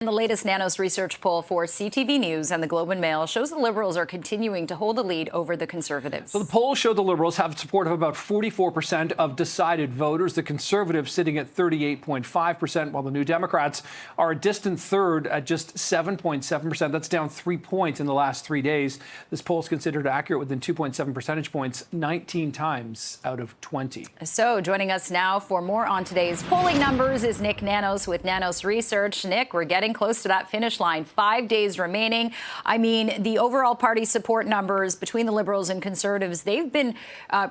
The latest Nanos research poll for CTV News and the Globe and Mail shows the Liberals are continuing to hold a lead over the Conservatives. So the poll showed the Liberals have support of about 44% of decided voters, the Conservatives sitting at 38.5%, while the New Democrats are a distant third at just 7.7%. That's down 3 points in the last 3 days. This poll is considered accurate within 2.7 percentage points 19 times out of 20. So joining us now for more on today's polling numbers is Nik Nanos with Nanos Research. Nik, we're getting close to that finish line. 5 days remaining. I mean, the overall party support numbers between the Liberals and Conservatives, they've been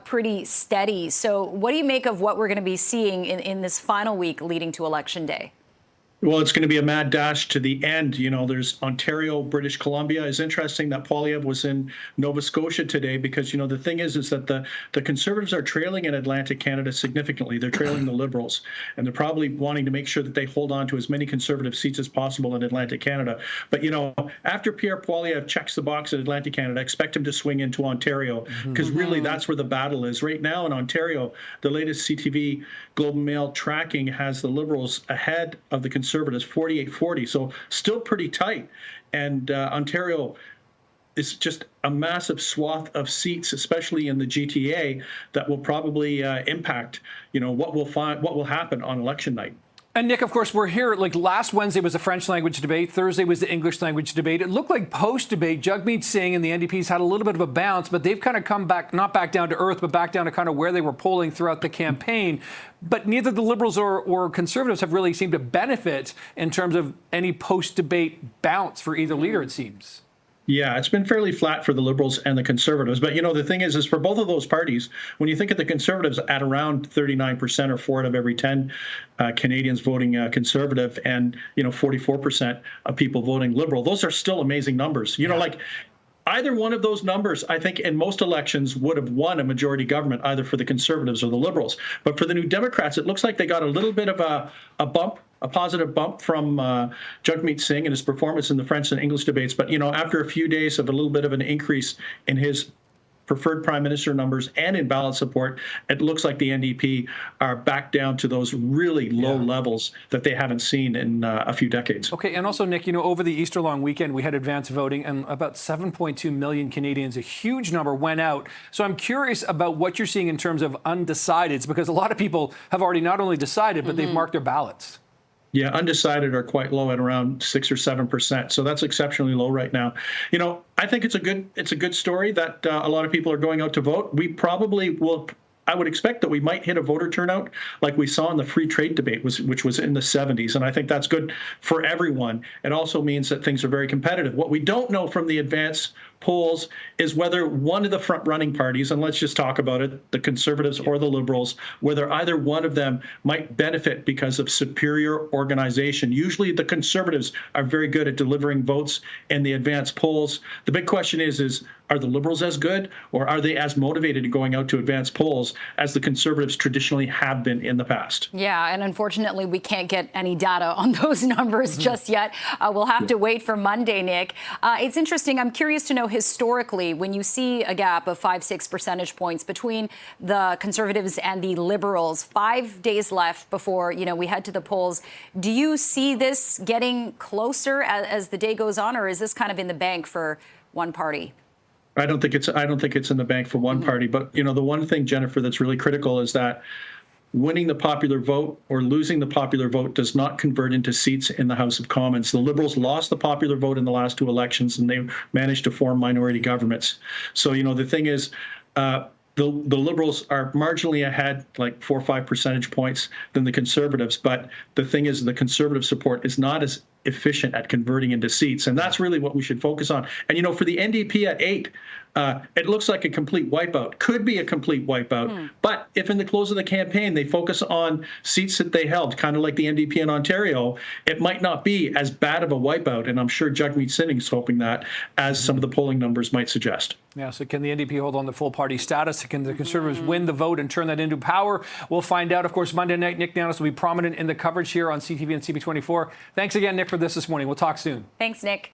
pretty steady. So what do you make of what we're going to be seeing in this final week leading to Election Day? Well, it's going to be a mad dash to the end. You know, there's Ontario, British Columbia. It's interesting that Polliev was in Nova Scotia today because, you know, the thing is that the Conservatives are trailing in Atlantic Canada significantly. They're trailing the Liberals, and they're probably wanting to make sure that they hold on to as many Conservative seats as possible in Atlantic Canada. But, you know, after Pierre Poilievre checks the box at Atlantic Canada, expect him to swing into Ontario because really that's where the battle is. Right now in Ontario, the latest CTV Globe and Mail tracking has the Liberals ahead of the Conservatives 48-40, so still pretty tight. And Ontario is just a massive swath of seats, especially in the GTA, that will probably impact, you know, what will happen on election night. And Nick, of course, we're here. Like last Wednesday was the French language debate. Thursday was the English language debate. It looked like post-debate, Jagmeet Singh and the NDP's had a little bit of a bounce, but they've kind of come back, not back down to earth, but back down to kind of where they were polling throughout the campaign. But neither the Liberals or Conservatives have really seemed to benefit in terms of any post-debate bounce for either leader, it seems. Yeah, it's been fairly flat for the Liberals and the Conservatives. But, you know, the thing is for both of those parties, when you think of the Conservatives at around 39% or 4 out of every 10 Canadians voting Conservative and, you know, 44% of people voting Liberal, those are still amazing numbers. You know, like either one of those numbers, I think in most elections would have won a majority government, either for the Conservatives or the Liberals. But for the New Democrats, it looks like they got a little bit of a bump, a positive bump from Jagmeet Singh and his performance in the French and English debates. But, you know, after a few days of a little bit of an increase in his preferred prime minister numbers and in ballot support, it looks like the NDP are back down to those really low levels that they haven't seen in a few decades. Okay, and also, Nick, you know, over the Easter long weekend, we had advance voting, and about 7.2 million Canadians, a huge number, went out. So I'm curious about what you're seeing in terms of undecideds, because a lot of people have already not only decided, but they've marked their ballots. Yeah, undecided are quite low at around 6 or 7%. So that's exceptionally low right now. You know, I think it's a good story that a lot of people are going out to vote. We probably will. I would expect that we might hit a voter turnout like we saw in the free trade debate, which was in the 70s. And I think that's good for everyone. It also means that things are very competitive. What we don't know from the advance polls is whether one of the front-running parties, and let's just talk about it, the Conservatives or the Liberals, whether either one of them might benefit because of superior organization. Usually the Conservatives are very good at delivering votes in the advance polls. The big question is are the Liberals as good, or are they as motivated in going out to advance polls as the Conservatives traditionally have been in the past? Yeah, and unfortunately, we can't get any data on those numbers just yet. We'll have to wait for Monday, Nick. It's interesting. I'm curious to know historically, when you see a gap of 5-6 percentage points between the Conservatives and the Liberals, 5 days left before, you know, we head to the polls. Do you see this getting closer as the day goes on, or is this kind of in the bank for one party? I don't think it's in the bank for one party. But, you know, the one thing, Jennifer, that's really critical is that winning the popular vote or losing the popular vote does not convert into seats in the House of Commons. The Liberals lost the popular vote in the last 2 elections, and they managed to form minority governments. So, you know, the thing is, the Liberals are marginally ahead, like 4 or 5 percentage points than the Conservatives. But the thing is, the Conservative support is not as efficient at converting into seats. And that's really what we should focus on. And, you know, for the NDP at 8, it looks like a complete wipeout, could be a complete wipeout. But if in the close of the campaign they focus on seats that they held, kind of like the NDP in Ontario, it might not be as bad of a wipeout. And I'm sure Jagmeet Singh is hoping that, as some of the polling numbers might suggest. Yeah, so can the NDP hold on to full party status? Can the Conservatives win the vote and turn that into power? We'll find out. Of course, Monday night, Nik Nanos will be prominent in the coverage here on CTV and CB24. Thanks again, Nick, for this morning. We'll talk soon. Thanks, Nick.